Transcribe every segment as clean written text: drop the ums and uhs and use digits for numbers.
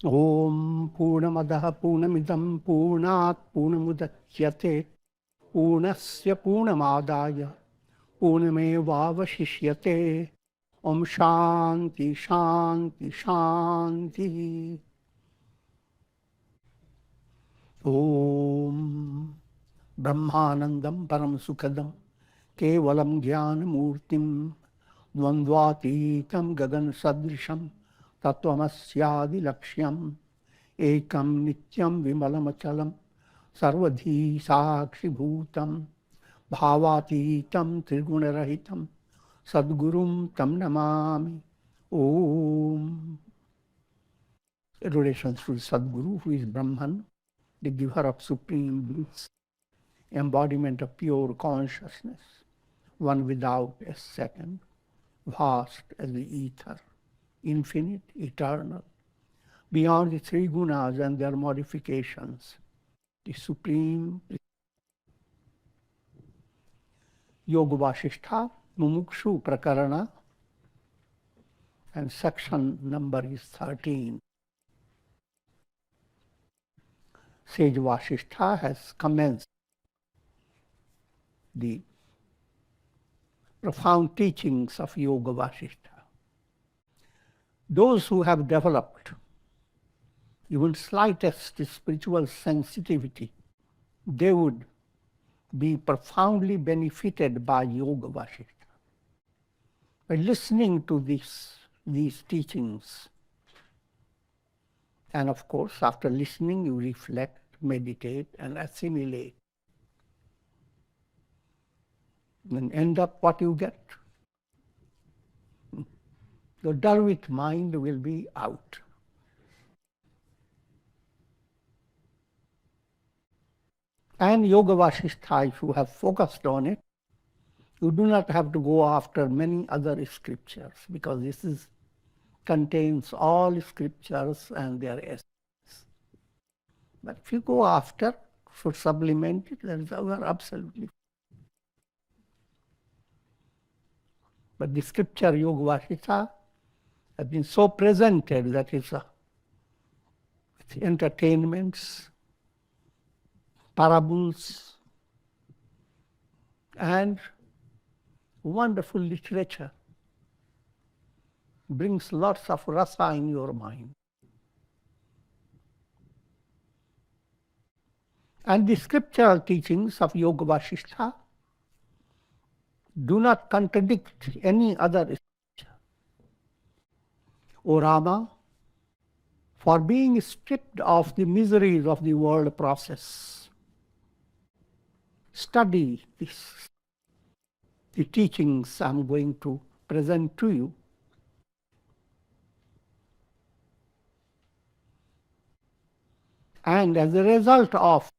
Om Purnamadaha Purnamidam Purnat Purnamudachyate Purnasya Purnamadaya Purnamevavashishyate. Om Shanti Shanti Shanti. Om Brahmanandam Param Sukhadam Kevalam Jnana Murtim Dvandvatitam Gagan Sadrisham Tattvamasyadi Lakshyam Ekam Nityam Vimalamachalam Sarvadhi Sakshi Bhutam Bhavatitam Trigunarahitam Sadgurum Tam Namami. Om. Adorations to Sadguru, who is Brahman, the giver of supreme bliss, embodiment of pure consciousness, one without a second, vast as the ether, infinite, eternal, beyond the three gunas and their modifications, the supreme Yoga Vasistha, Mumukshu Prakarana, and section number is 13. Sage Vasistha has commenced the profound teachings of Yoga Vasistha. Those who have developed even slightest spiritual sensitivity, they would be profoundly benefited by Yoga Vasistha. By listening to these teachings, and of course, after listening, you reflect, meditate, and assimilate. And end up what you get. The dulled mind will be out. And Yoga Vasistha, if you have focused on it, you do not have to go after many other scriptures, because this contains all scriptures and their essence. But if you go after, to supplement it, then you are absolutely. But the scripture Yoga Vasistha has been so presented that it's with entertainments, parables, and wonderful literature. Brings lots of rasa in your mind. And the scriptural teachings of Yoga Vasistha do not contradict any other scripture. O Rama, for being stripped of the miseries of the world process, study the teachings I'm going to present to you. And as a result of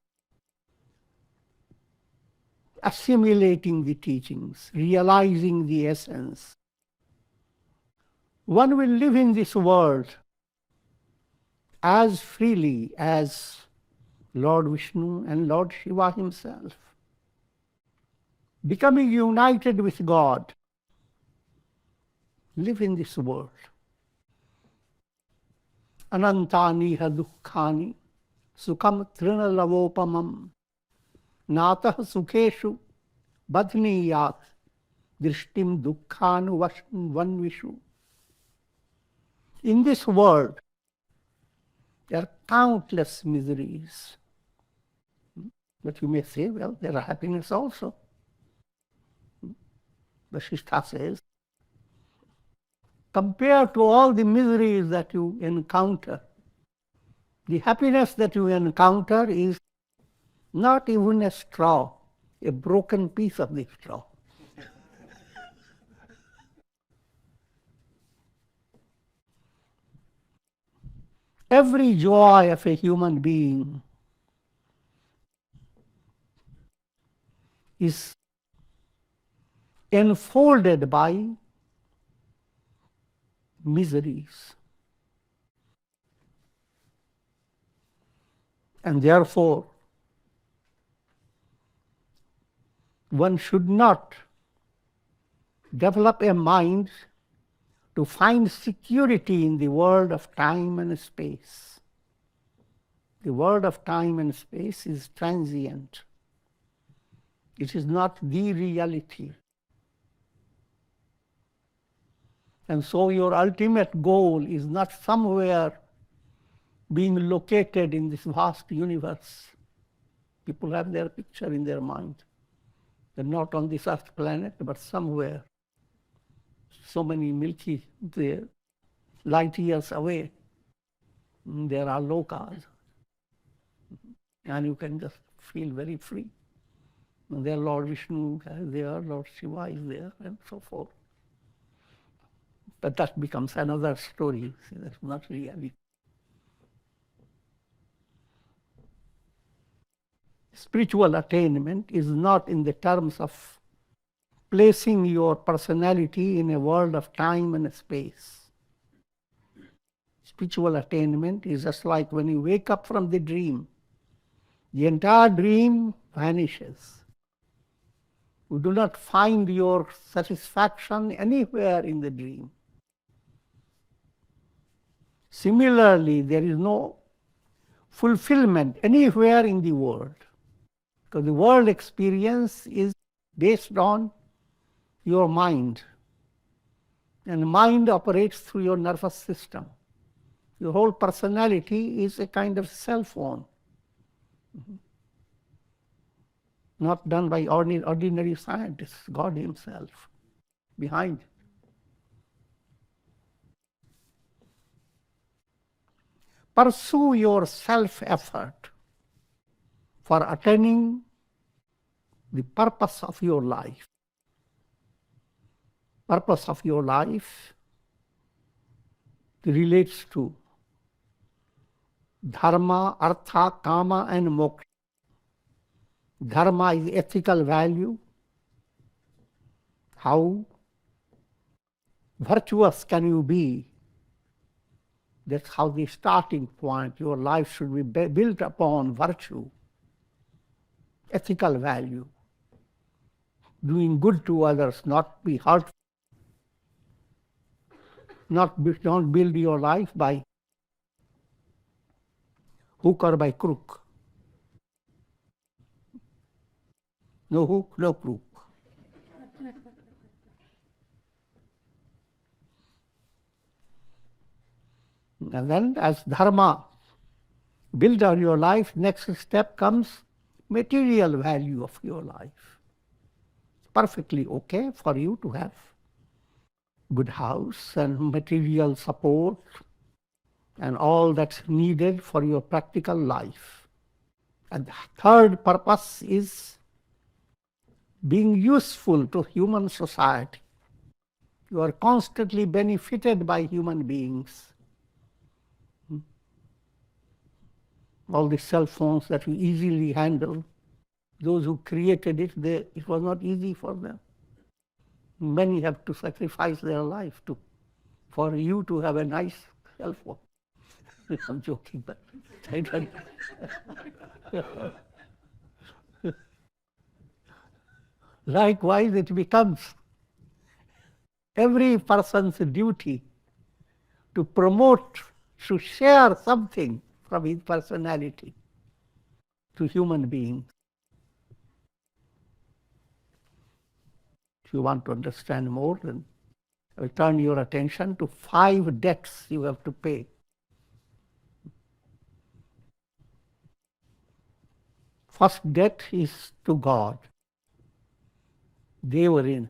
assimilating the teachings, realizing the essence, one will live in this world as freely as Lord Vishnu and Lord Shiva himself, becoming united with God. Live in this world. Anantani ha dukkhani sukham trinalavopamam natah sukheshu badhniyat drishtim dukkhanu vanvishu. In this world, there are countless miseries. But you may say, well, there are happiness also. Vasistha says, compared to all the miseries that you encounter, the happiness that you encounter is not even a straw, a broken piece of the straw. Every joy of a human being is enfolded by miseries. And therefore, one should not develop a mind to find security in the world of time and space. The world of time and space is transient. It is not the reality. And so your ultimate goal is not somewhere being located in this vast universe. People have their picture in their mind. They're not on this earth planet, but somewhere. So many milky light years away. There are lokas. And you can just feel very free. And there Lord Vishnu is there, Lord Shiva is there, and so forth. But that becomes another story. That's not reality. Spiritual attainment is not in the terms of placing your personality in a world of time and space. Spiritual attainment is just like when you wake up from the dream. The entire dream vanishes. You do not find your satisfaction anywhere in the dream. Similarly, there is no fulfillment anywhere in the world, because the world experience is based on your mind, and mind operates through your nervous system. Your whole personality is a kind of cell phone, not done by ordinary scientists, God himself behind it. Pursue your self-effort for attaining the purpose of your life. Purpose of your life relates to Dharma, Artha, Kama, and Moksha. Dharma is ethical value. How virtuous can you be? That's how the starting point. Your life should be built upon virtue, ethical value, doing good to others, not be hurtful. Don't build your life by hook or by crook. No hook, no crook. And then as Dharma build on your life, next step comes material value of your life. It's perfectly okay for you to have good house and material support and all that's needed for your practical life. And the third purpose is being useful to human society. You are constantly benefited by human beings. All the cell phones that we easily handle, those who created it, it was not easy for them. Many have to sacrifice their life for you to have a nice cell phone. I'm joking, but I don't. Likewise, it becomes every person's duty to promote, to share something from his personality to human beings. If you want to understand more, then I will turn your attention to 5 debts you have to pay. First debt is to God. They were in.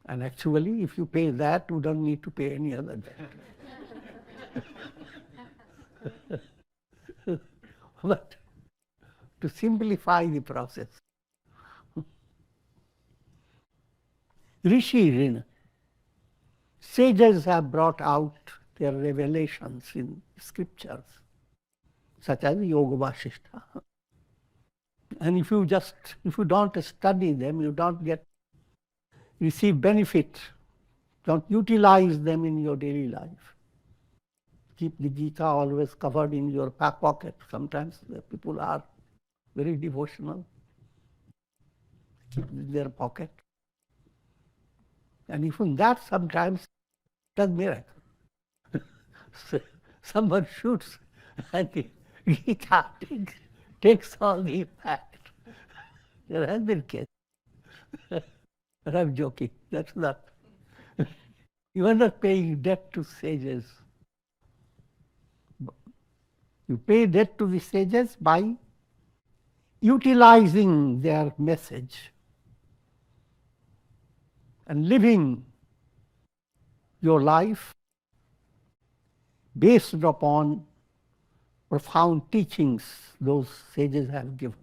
And actually, if you pay that, you don't need to pay any other debt. But to simplify the process, Rishi Rina, sages have brought out their revelations in scriptures, such as Yoga Vasistha. And if you don't study them, you don't receive benefit, don't utilize them in your daily life. Keep the Gita always covered in your back pocket. Sometimes the people are very devotional. Keep it in their pocket. And even that sometimes does miracle. So someone shoots and the Gita takes all the impact. There has been case. But I'm joking. That's not. You are not paying debt to sages. You pay debt to the sages by utilizing their message and living your life based upon profound teachings those sages have given.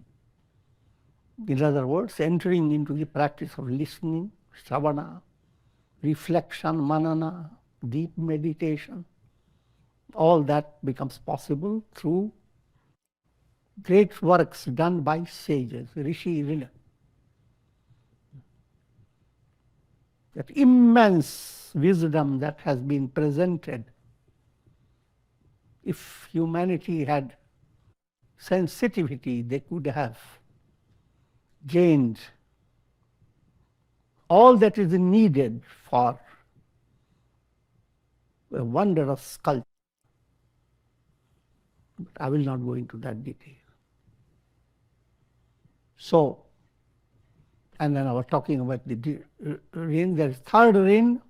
In other words, entering into the practice of listening, savana, reflection, manana, deep meditation, all that becomes possible through great works done by sages, Rishi Rina. That immense wisdom that has been presented. If humanity had sensitivity, they could have gained all that is needed for a wondrous culture. But I will not go into that detail. So, and then I was talking about the rin, there is third rin,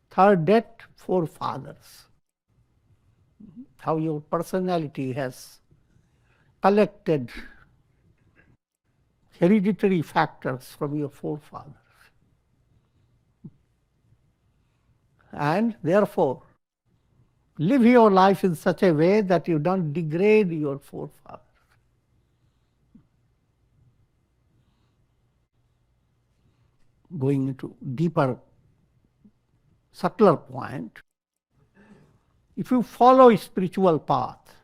third debt, forefathers. How your personality has collected hereditary factors from your forefathers. And therefore, live your life in such a way that you don't degrade your forefathers. Going into deeper, subtler point, if you follow a spiritual path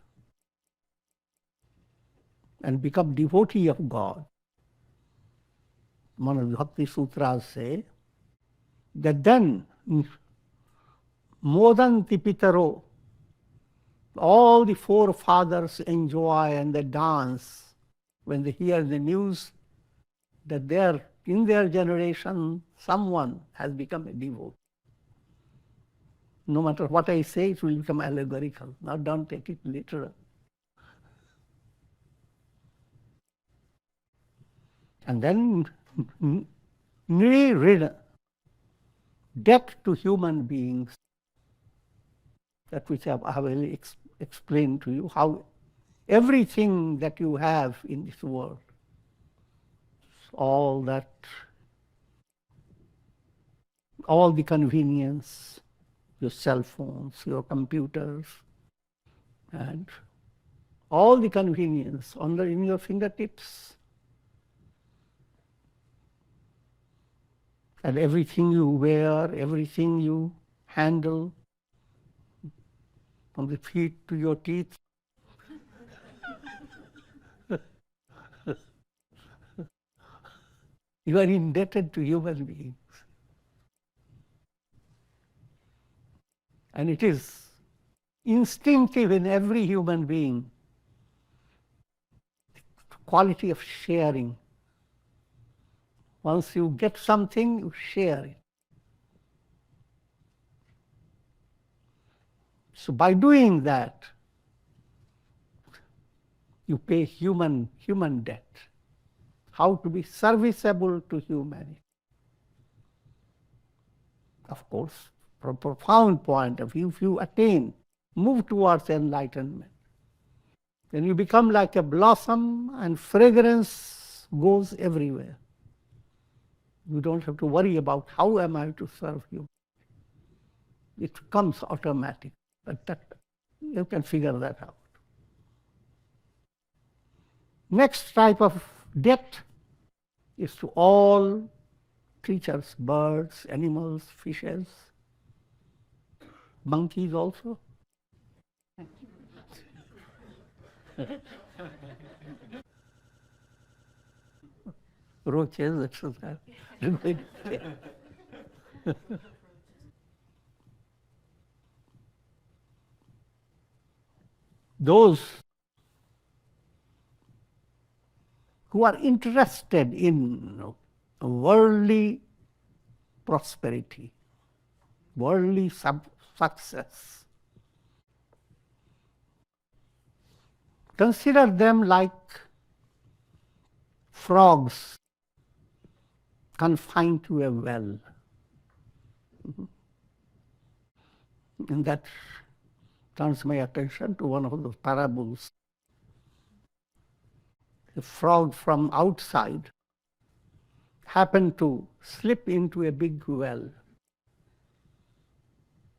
and become devotee of God, one of the Bhakti Sutras say that then modanti pitaro, all the forefathers enjoy and they dance when they hear the news that in their generation someone has become a devotee. No matter what I say, it will become allegorical. Now don't take it literal. And then debt to human beings, that which I will explain to you, how everything that you have in this world, all the convenience, your cell phones, your computers, and all the convenience in your fingertips, and everything you wear, everything you handle, from the feet to your teeth. You are indebted to human beings. And it is instinctive in every human being, the quality of sharing. Once you get something, you share it. So by doing that, you pay human debt. How to be serviceable to humanity. Of course, from a profound point of view, if you attain, move towards enlightenment, then you become like a blossom and fragrance goes everywhere. You don't have to worry about how am I to serve you. It comes automatic. But that, you can figure that out. Next type of debt is to all creatures, birds, animals, fishes, monkeys also. Roaches, etc. Those who are interested in worldly prosperity, worldly success. Consider them like frogs confined to a well. And that turns my attention to one of those parables. A frog from outside happened to slip into a big well.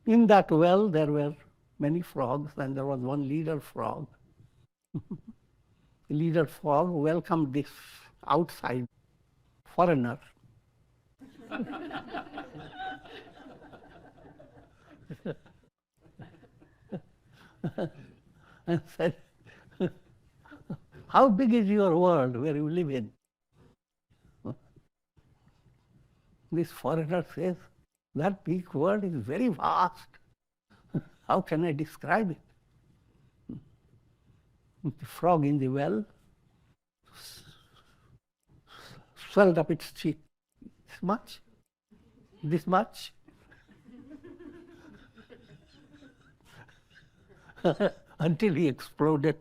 In that well, there were many frogs, and there was one leader frog. The leader frog welcomed this outside foreigner. And said, "How big is your world where you live in?" This foreigner says, "That big world is very vast. How can I describe it?" The frog in the well swelled up its cheek. This much? This much? Until he exploded.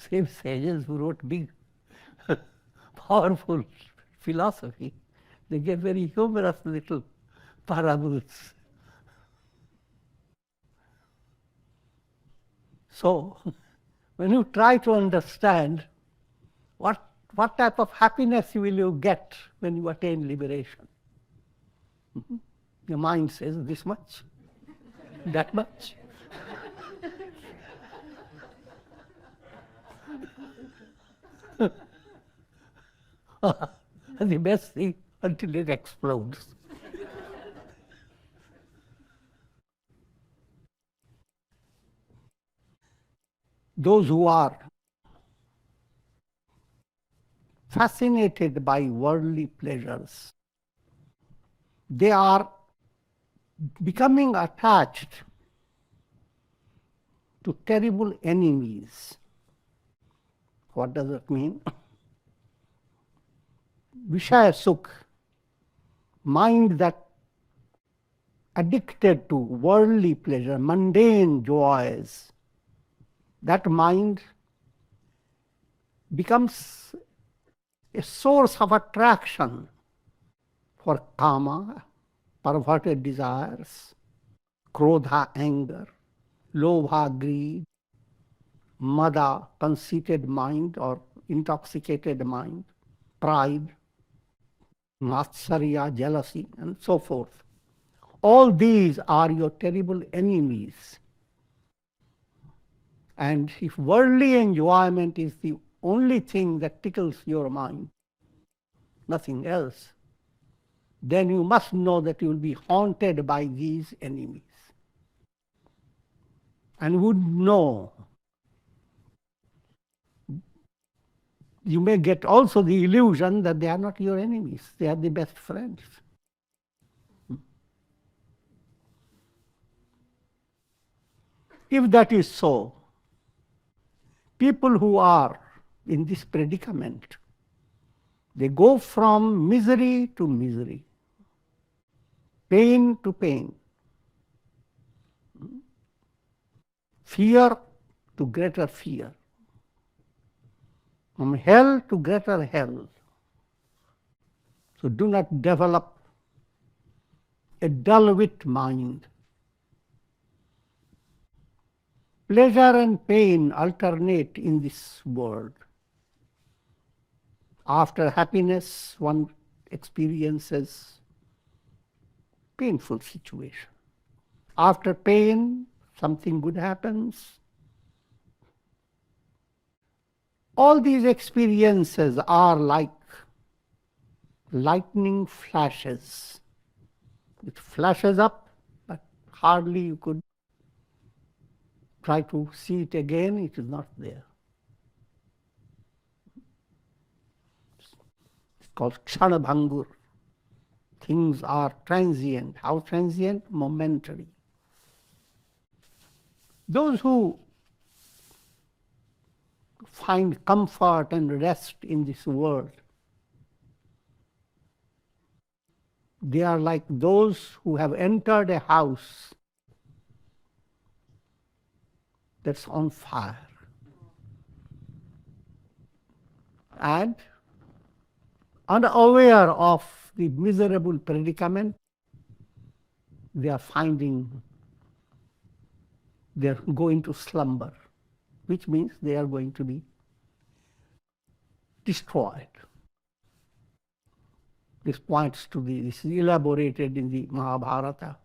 Same sages who wrote big, powerful philosophy, they gave very humorous little parables. So, when you try to understand what type of happiness will you get when you attain liberation, your mind says this much, that much. And the best thing until it explodes. Those who are fascinated by worldly pleasures, they are becoming attached to terrible enemies. What does it mean? Vishaya Sukh, mind that addicted to worldly pleasure, mundane joys, that mind becomes a source of attraction for kama, perverted desires, krodha, anger, lobha, greed, mada, conceited mind or intoxicated mind, pride, matsarya, jealousy, and so forth. All these are your terrible enemies. And if worldly enjoyment is the only thing that tickles your mind, nothing else, then you must know that you will be haunted by these enemies. And would know. You may get also the illusion that they are not your enemies, they are the best friends. If that is so, people who are in this predicament, they go from misery to misery, pain to pain, fear to greater fear, from hell to greater hell. So do not develop a dull-wit mind. Pleasure and pain alternate in this world. After happiness, one experiences painful situation. After pain, something good happens. All these experiences are like lightning flashes. It flashes up, but hardly you could try to see it again, it is not there. It's called Kshanabhangur. things are transient. How transient? Momentary. Those who find comfort and rest in this world, they are like those who have entered a house that's on fire. And unaware of the miserable predicament, they are finding they are going to slumber, which means they are going to be destroyed. This points to this is elaborated in the Mahabharata.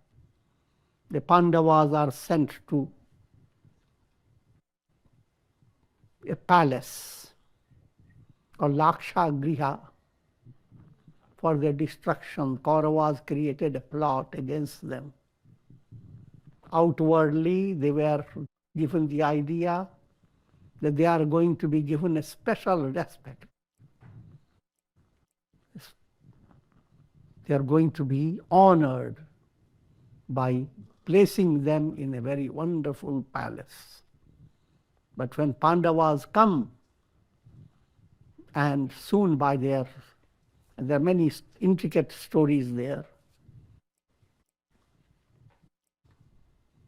The Pandavas are sent to a palace or Laksha Griha for their destruction. Kauravas created a plot against them. Outwardly, they were given the idea that they are going to be given a special respect. They are going to be honored by placing them in a very wonderful palace. But when Pandavas come, and soon by and there are many intricate stories there,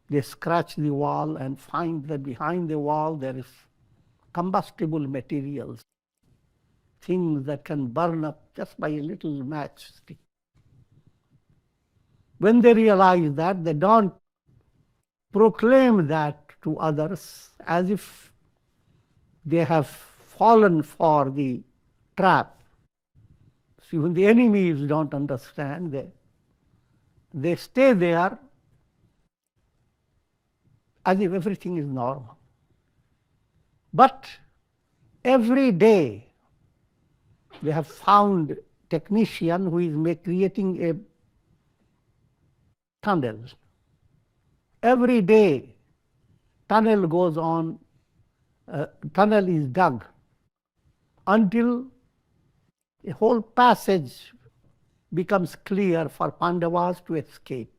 they scratch the wall and find that behind the wall there is combustible materials, things that can burn up just by a little matchstick. When they realize that, they don't proclaim that to others as if they have fallen for the trap. So even the enemies don't understand. They stay there as if everything is normal. But every day they have found a technician who is creating a tunnel. Every day tunnel goes on, tunnel is dug until a whole passage becomes clear for Pandavas to escape.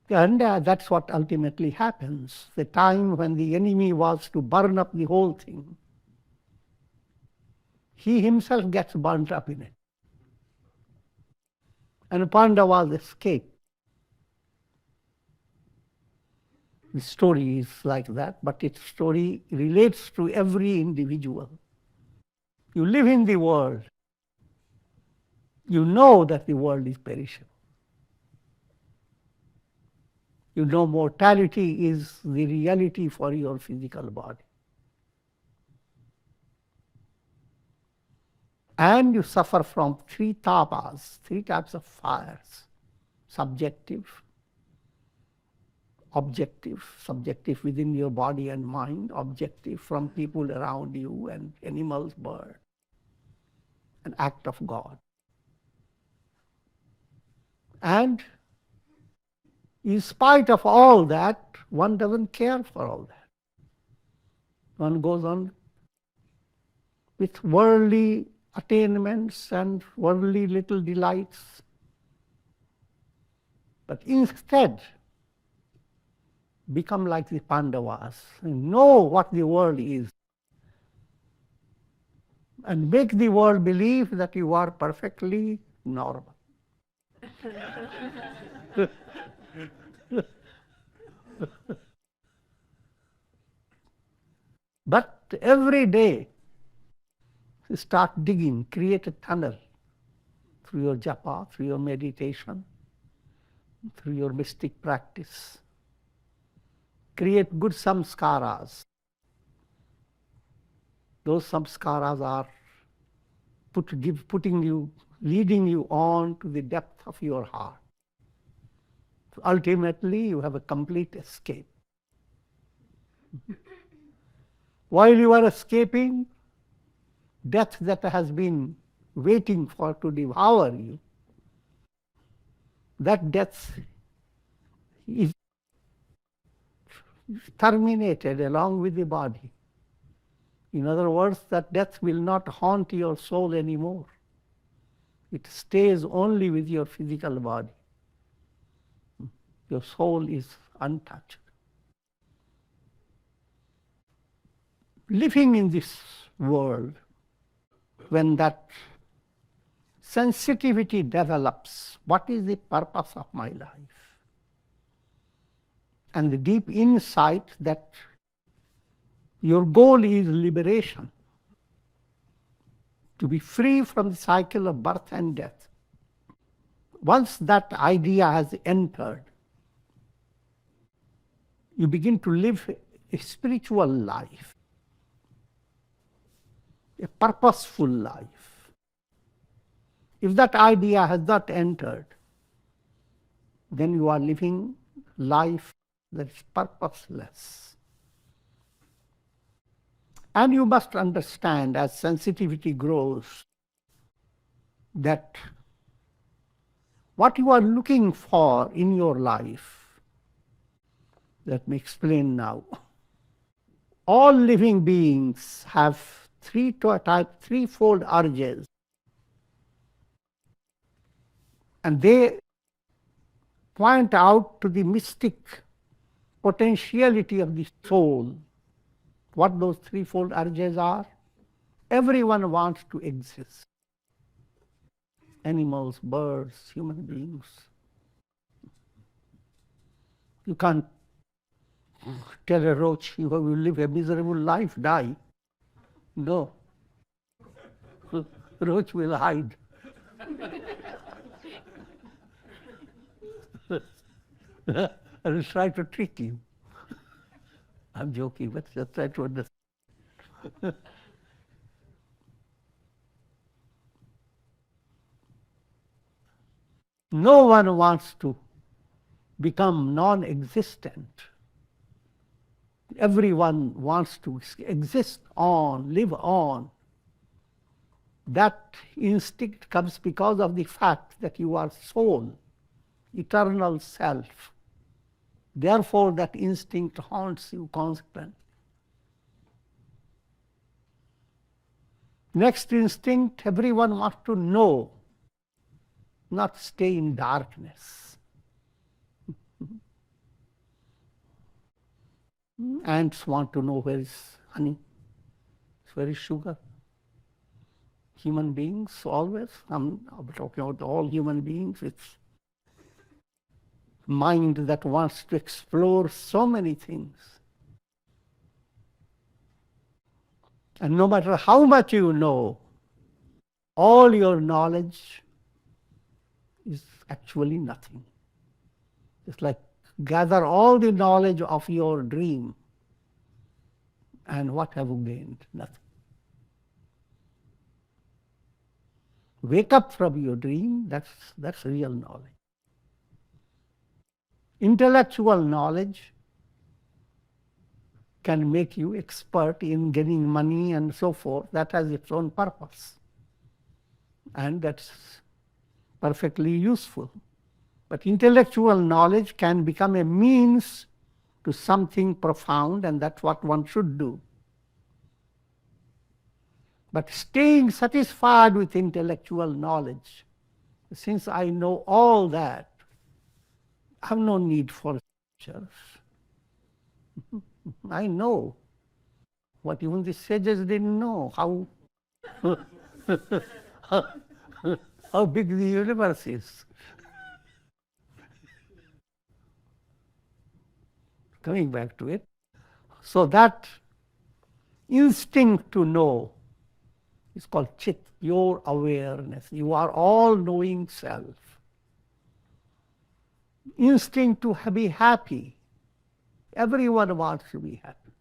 And that's what ultimately happens. The time when the enemy was to burn up the whole thing, he himself gets burnt up in it. And Pandavas escape. The story is like that, but its story relates to every individual. You live in the world. You know that the world is perishable. You know mortality is the reality for your physical body. And you suffer from three tapas, three types of fires: subjective, objective, subjective within your body and mind, objective from people around you and animals, birds, an act of God. And in spite of all that, one doesn't care for all that. One goes on with worldly attainments and worldly little delights. But instead, become like the Pandavas, know what the world is, and make the world believe that you are perfectly normal. But every day, start digging, create a tunnel through your japa, through your meditation, through your mystic practice. Create good samskaras. Those samskaras are leading you on to the depth of your heart. Ultimately, you have a complete escape. While you are escaping, death that has been waiting to devour you, that death is terminated along with the body. In other words, that death will not haunt your soul anymore. It stays only with your physical body. Your soul is untouched. Living in this world, when that sensitivity develops, what is the purpose of my life? And the deep insight that your goal is liberation, to be free from the cycle of birth and death. Once that idea has entered, you begin to live a spiritual life, a purposeful life. If that idea has not entered, then you are living life that is purposeless. And you must understand, as sensitivity grows, that what you are looking for in your life, let me explain now. All living beings have threefold urges, and they point out to the mystic potentiality of the soul. What those threefold urges are? Everyone wants to exist. Animals, birds, human beings. You can't tell a roach, you will live a miserable life, die. No. Roach will hide. I will try to trick you. I'm joking, but just try to understand. No one wants to become non-existent. Everyone wants to exist on, live on. That instinct comes because of the fact that you are soul, eternal self. Therefore, that instinct haunts you constantly. Next instinct, everyone wants to know, not stay in darkness. Ants want to know where is honey, where is sugar. Human beings always, I'm talking about all human beings, it's mind that wants to explore so many things. And no matter how much you know, all your knowledge is actually nothing. It's like gather all the knowledge of your dream, and what have you gained? Nothing. Wake up from your dream, that's real knowledge. Intellectual knowledge can make you expert in getting money and so forth. That has its own purpose. And that's perfectly useful. But intellectual knowledge can become a means to something profound, and that's what one should do. But staying satisfied with intellectual knowledge, since I know all that, I have no need for scriptures. I know what even the sages didn't know, how how big the universe is. Coming back to it. So that instinct to know is called chit, pure awareness. You are all-knowing self. Instinct to be happy. Everyone wants to be happy.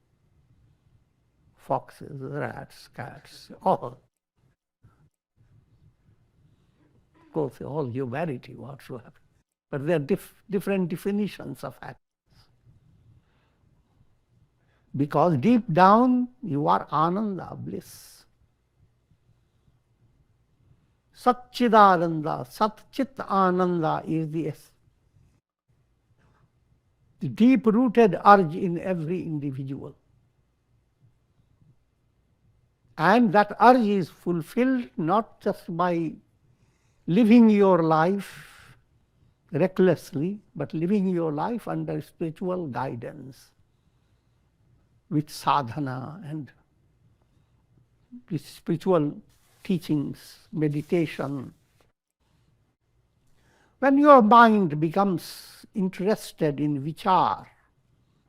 Foxes, rats, cats, all. Of course, all humanity wants to happen. But there are different definitions of happiness. Because deep down, you are Ananda, bliss. Satchidananda, Sat-Chit Ananda is the deep-rooted urge in every individual. And that urge is fulfilled not just by living your life recklessly, but living your life under spiritual guidance, with sadhana and with spiritual teachings, meditation. When your mind becomes interested in vichar,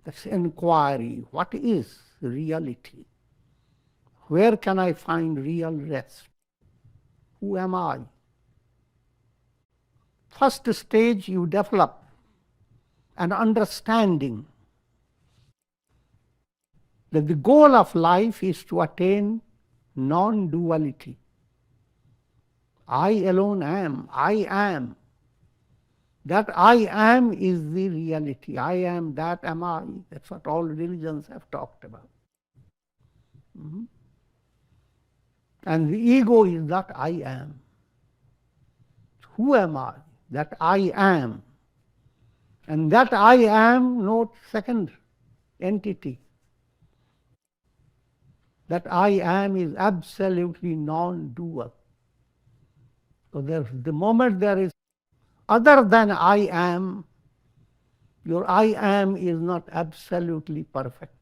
that's inquiry, what is reality? Where can I find real rest? Who am I? First stage, you develop an understanding that the goal of life is to attain non-duality. I alone am. I am. That I am is the reality. I am, that am I. That's what all religions have talked about. Mm-hmm. And the ego is that I am. Who am I? That I am. And that I am, no second entity. That I am is absolutely non-dual. So the moment there is other than I am, your I am is not absolutely perfect.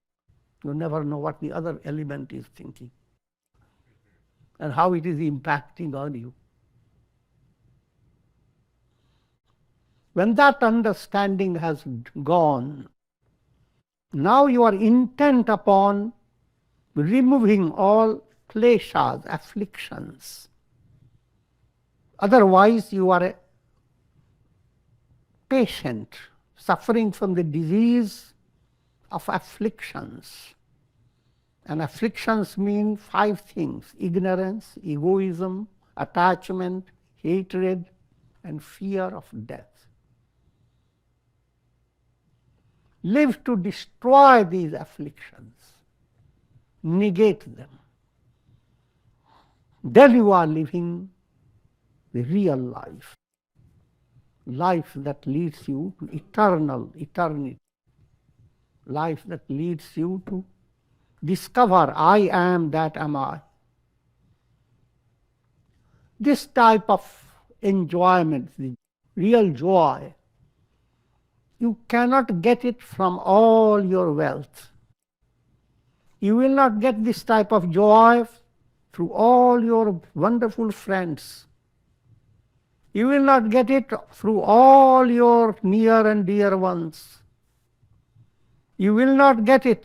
You never know what the other element is thinking and how it is impacting on you. When that understanding has gone, now you are intent upon removing all kleshas, afflictions. Otherwise, you are a patient suffering from the disease of afflictions. And afflictions mean 5 things: ignorance, egoism, attachment, hatred, and fear of death. Live to destroy these afflictions, negate them. Then you are living the real life, life that leads you to eternity, life that leads you to discover I am, that am I. This type of enjoyment, the real joy, you cannot get it from all your wealth. You will not get this type of joy through all your wonderful friends. You will not get it through all your near and dear ones. You will not get it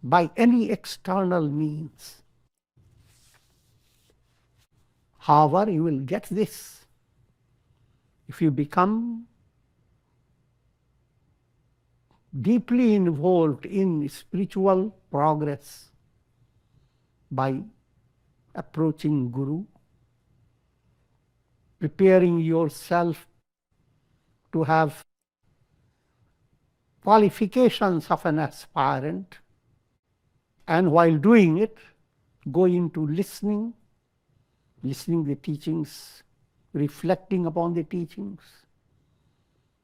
by any external means. However, you will get this if you become deeply involved in spiritual progress by approaching Guru, preparing yourself to have qualifications of an aspirant, and while doing it, go into listening the teachings, reflecting upon the teachings,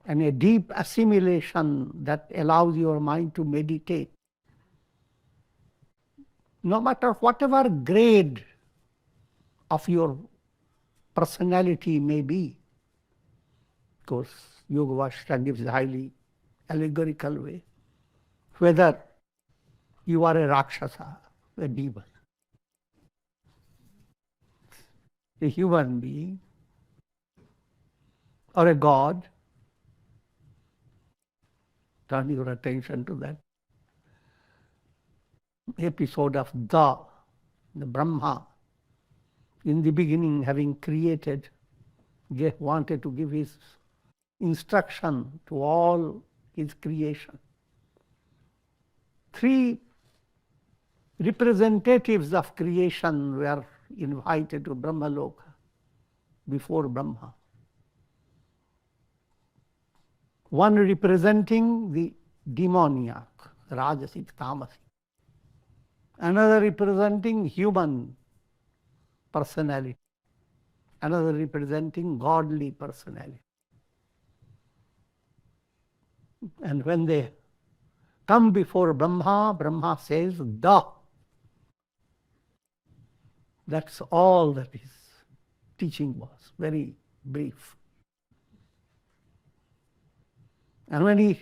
and a deep assimilation that allows your mind to meditate. No matter whatever grade of your personality may be, because Yoga Vasistha gives a highly allegorical way, whether you are a Rakshasa, a demon, a human being, or a god, turn your attention to that episode of the Brahma, in the beginning having created, wanted to give his instruction to all his creation. 3 representatives of creation were invited to Brahmaloka before Brahma. One representing the demoniac, Rajasic, Tamasic. Another representing human personality. Another representing godly personality. And when they come before Brahma, Brahma says, Da. That's all that his teaching was, very brief. And when he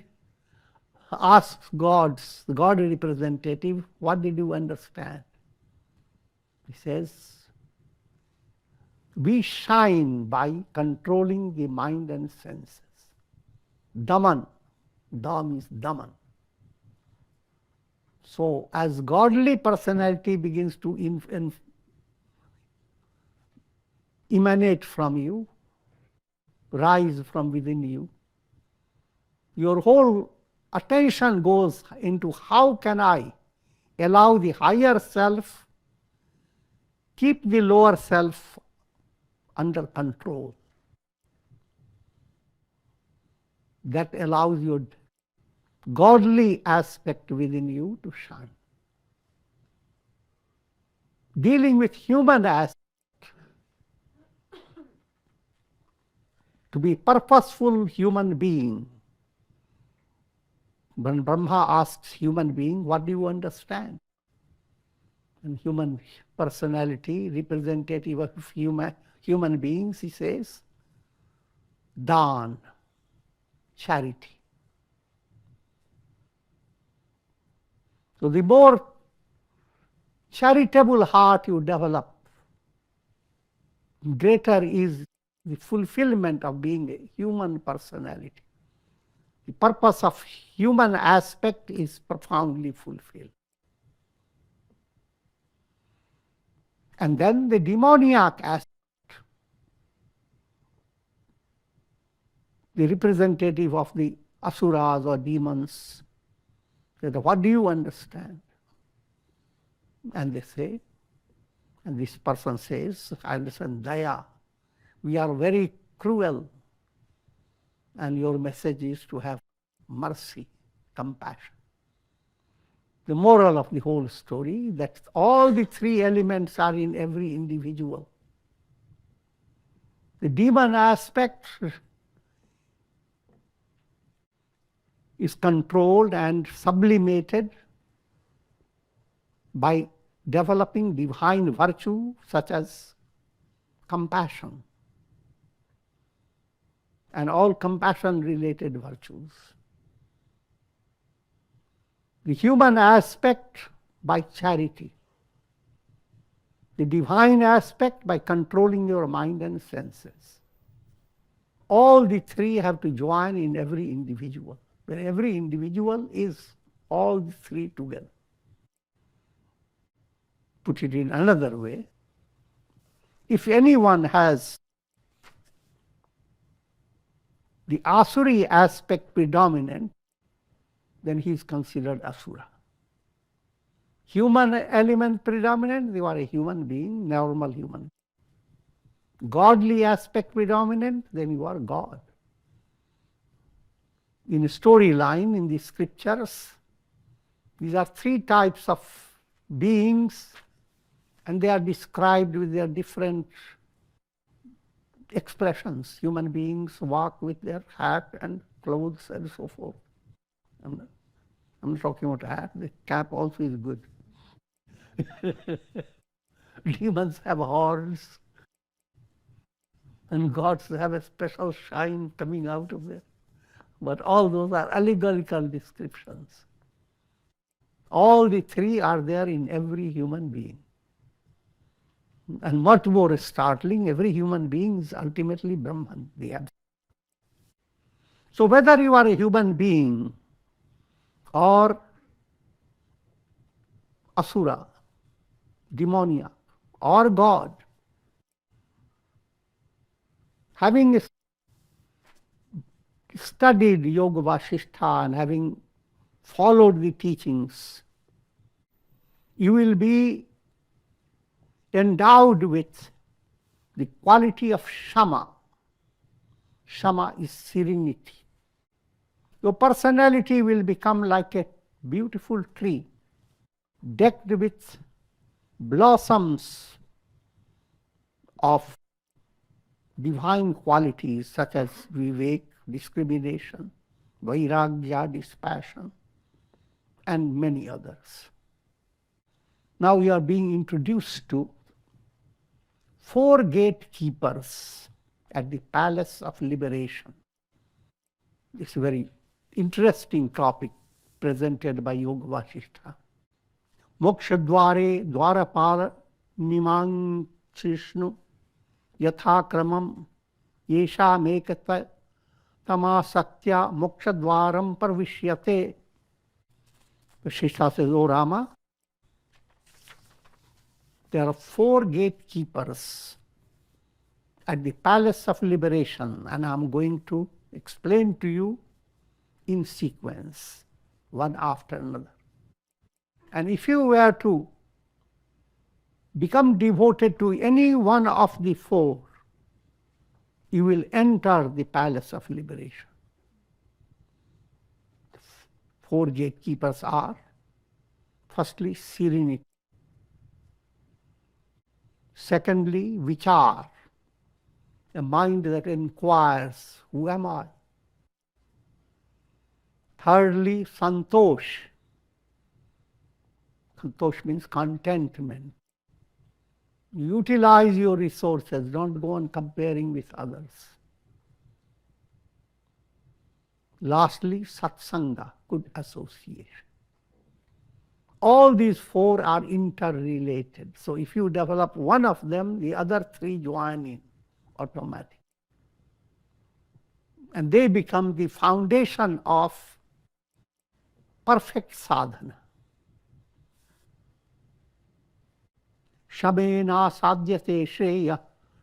asks gods, the God representative, what did you understand? He says, we shine by controlling the mind and senses. Daman. Da means Daman. So, as godly personality begins to emanate from you, rise from within you, your whole attention goes into how can I allow the higher self, keep the lower self under control. That allows your godly aspect within you to shine. Dealing with human aspect, to be purposeful human being. When Brahma asks human being, what do you understand? And human personality, representative of human beings, he says, Dan, charity. So the more charitable heart you develop, greater is the fulfillment of being a human personality. The purpose of human aspect is profoundly fulfilled. And then the demoniac aspect, the representative of the asuras or demons, said, what do you understand? And they say, and this person says, I understand daya. We are very cruel, and your message is to have mercy, compassion. The moral of the whole story, that all the three elements are in every individual. The demon aspect is controlled and sublimated by developing divine virtue such as compassion and all compassion-related virtues. The human aspect by charity. The divine aspect by controlling your mind and senses. All the three have to join in every individual. Where every individual is all the three together. Put it in another way, if anyone has the asuri aspect predominant, then he is considered asura. Human element predominant, you are a human being, normal human. Godly aspect predominant, then you are God. In a storyline in the scriptures, these are three types of beings, and they are described with their different expressions. Human beings walk with their hat and clothes and so forth. I'm not talking about hat, the cap also is good. Demons have horns, and gods have a special shine coming out of there. But all those are allegorical descriptions. All the three are there in every human being. And much more startling, every human being is ultimately Brahman, the Absolute. So whether you are a human being or asura, demoniac, or God, having studied Yoga Vasistha and having followed the teachings, you will be endowed with the quality of shama. Shama is serenity. Your personality will become like a beautiful tree, decked with blossoms of divine qualities such as vivek, discrimination, vairagya, dispassion, and many others. Now we are being introduced to 4 gatekeepers at the Palace of Liberation. It's a very interesting topic presented by Yoga Vasistha. Moksha dware dwarapala nimang chishnu yatha kramam yesha mekatva tamasatya moksha dwaram parvishyate. Vasistha says, O Rama, there are 4 gatekeepers at the Palace of Liberation, and I'm going to explain to you in sequence, one after another. And if you were to become devoted to any one of the 4, you will enter the Palace of Liberation. 4 gatekeepers are, firstly, serenity. Secondly, vichar, a mind that inquires, who am I? Thirdly, santosh. Santosh means contentment. Utilize your resources, don't go on comparing with others. Lastly, satsanga, good association. All these 4 are interrelated. So if you develop one of them, the other 3 join in automatically. And they become the foundation of perfect sadhana. Shamena sadhyate shreya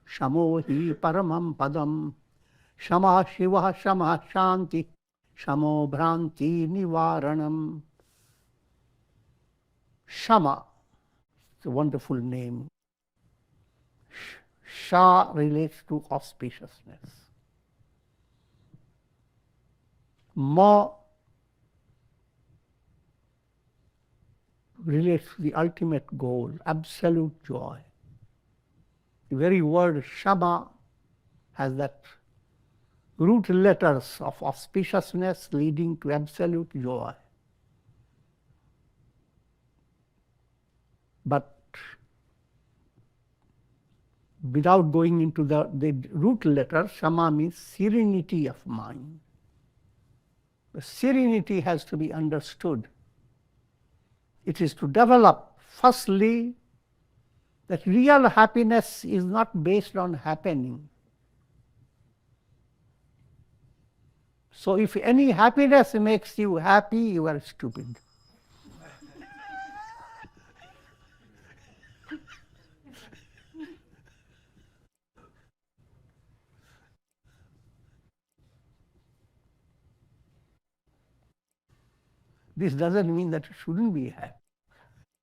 shamo hi paramam padam shama shiva shama shanti shamo bhranti nivaranam. Shama, it's a wonderful name. Sha relates to auspiciousness. Ma relates to the ultimate goal, absolute joy. The very word Shama has that root letters of auspiciousness leading to absolute joy. But without going into the root letter, Shama means serenity of mind. The serenity has to be understood. It is to develop, firstly, that real happiness is not based on happening. So if any happiness makes you happy, you are stupid. This doesn't mean that you shouldn't be happy.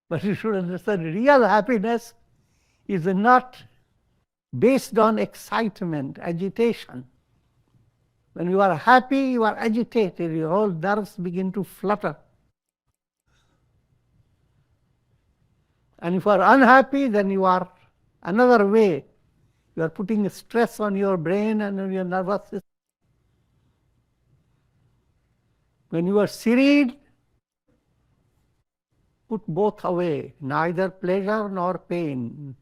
But you should understand real happiness is not based on excitement, agitation. When you are happy, you are agitated, your whole nerves begin to flutter. And if you are unhappy, then you are another way. You are putting stress on your brain and on your nervous system. When you are serene, put both away, neither pleasure nor pain.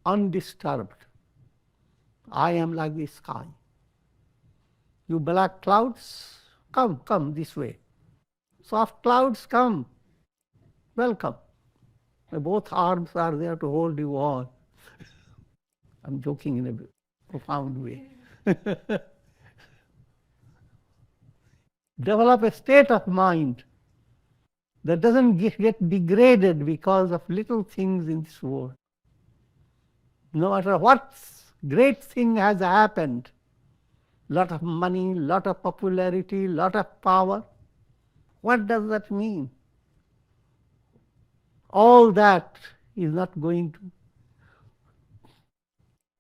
Undisturbed. I am like the sky. You black clouds, come this way. Soft clouds, come. Welcome. My both arms are there to hold you on. I'm joking in a profound way. Develop a state of mind that doesn't get degraded because of little things in this world. No matter what great thing has happened, lot of money, lot of popularity, lot of power, what does that mean? All that is not going to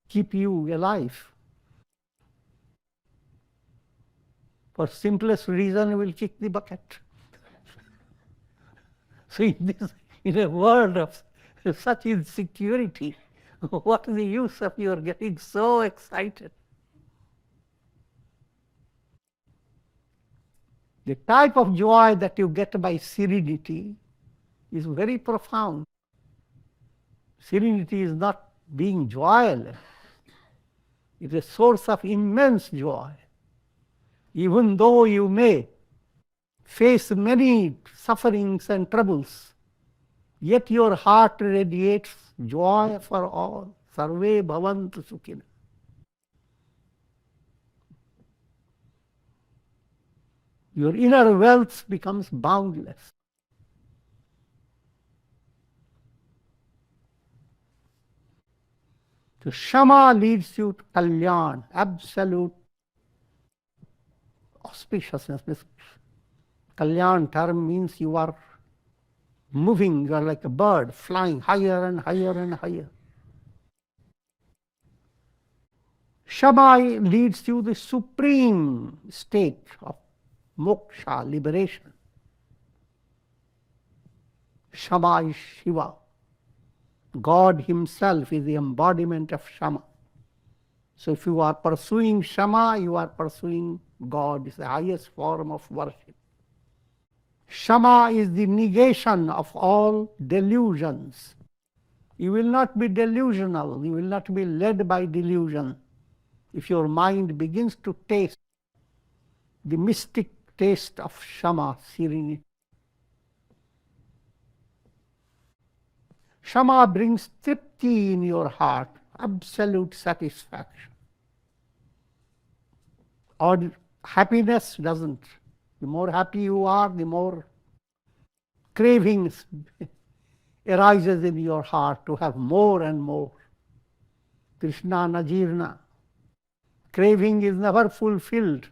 keep you alive. For simplest reason, you will kick the bucket. So in a world of such insecurity, what is the use of your getting so excited? The type of joy that you get by serenity is very profound. Serenity is not being joyless. It is a source of immense joy. Even though you may face many sufferings and troubles, yet your heart radiates joy for all. Sarve bhavantu sukhina. Your inner wealth becomes boundless. So Shama leads you to Kalyan, absolute auspiciousness. Kalyan term means you are moving, you are like a bird, flying higher and higher and higher. Shama leads you to the supreme state of moksha, liberation. Shama is Shiva. God himself is the embodiment of Shama. So if you are pursuing Shama, you are pursuing God. It's the highest form of worship. Shama is the negation of all delusions. You will not be delusional. You will not be led by delusion. If your mind begins to taste the mystic taste of Shama, serenity. Shama brings tripti in your heart, absolute satisfaction. Or happiness doesn't. The more happy you are, the more cravings arises in your heart to have more and more. Krishna Najirna. Craving is never fulfilled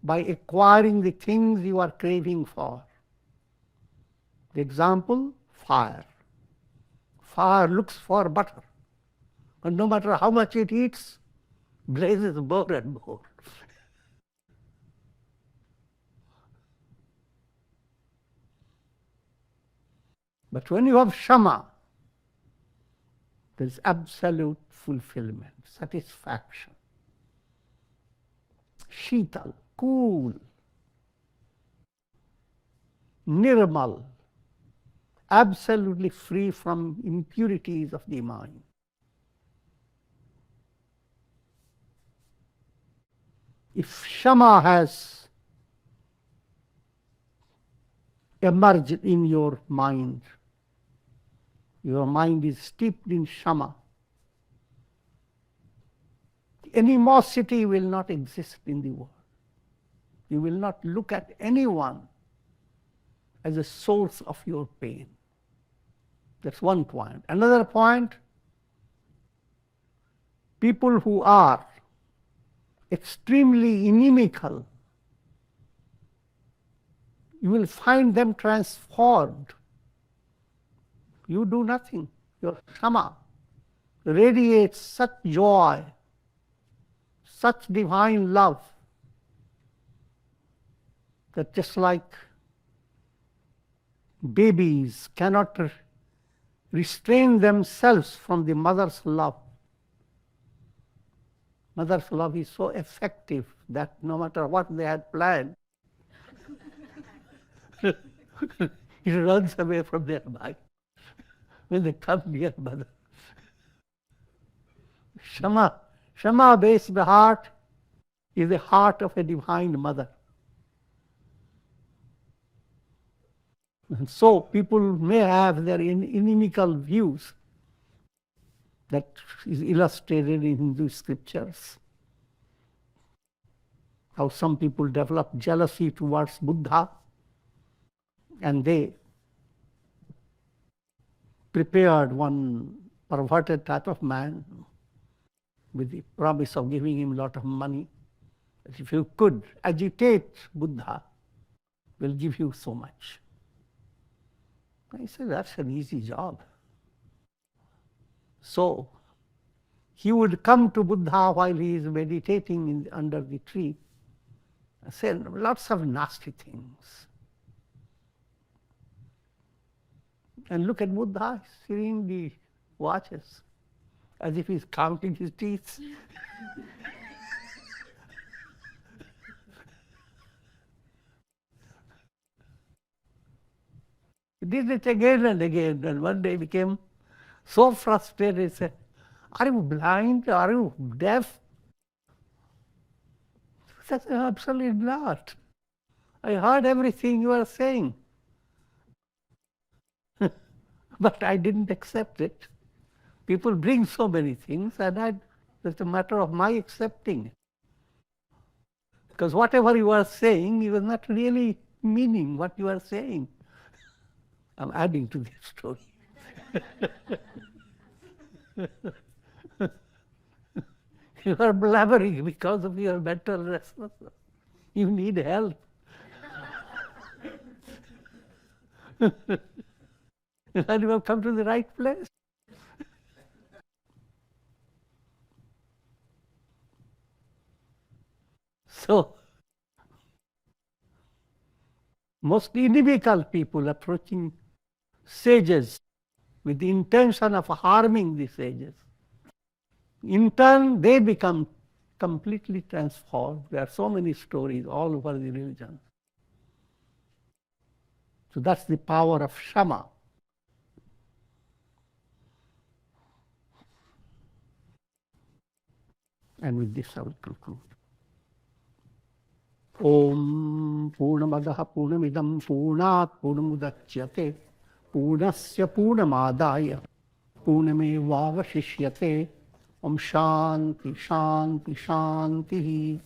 by acquiring the things you are craving for. The example, fire. Fire looks for butter, but no matter how much it eats, blazes more and more. But when you have Shama, there is absolute fulfillment, satisfaction. Sheetal, cool, nirmal, absolutely free from impurities of the mind. If Shama has emerged in your mind is steeped in Shama, animosity will not exist in the world. You will not look at anyone as a source of your pain. That's one point. Another point, people who are extremely inimical, you will find them transformed. You do nothing. Your Shama radiates such joy, such divine love, that just like babies cannot restrain themselves from the mother's love. Mother's love is so effective that no matter what they had planned, it runs away from their mind when they come near mother. Shama-based heart is the heart of a divine mother. And so people may have their inimical views. That is illustrated in Hindu scriptures. How some people develop jealousy towards Buddha, and they prepared one perverted type of man with the promise of giving him a lot of money. That if you could agitate Buddha, we'll give you so much. I said, that's an easy job. So, he would come to Buddha while he is meditating under the tree and say lots of nasty things. And look at Buddha seeing the watches as if he's counting his teeth. did it again and again, and one day he became so frustrated, he said, "Are you blind? Are you deaf?" I said, "Absolutely not. I heard everything you are saying." But I didn't accept it. People bring so many things, and it's a matter of my accepting it. Because whatever you are saying, you are not really meaning what you are saying. I'm adding to this story. You are blabbering because of your mental restlessness. You need help. And you have come to the right place. So, most inimical people approaching sages with the intention of harming the sages, in turn they become completely transformed. There are so many stories all over the religions. So that's the power of Shama. And with this I will conclude. Om Purnamadaha Purnamidam Purnat Purnamudachyate Purnasya Purnamadaya Purnamevavashishyate. Om Shanti Shanti Shanti.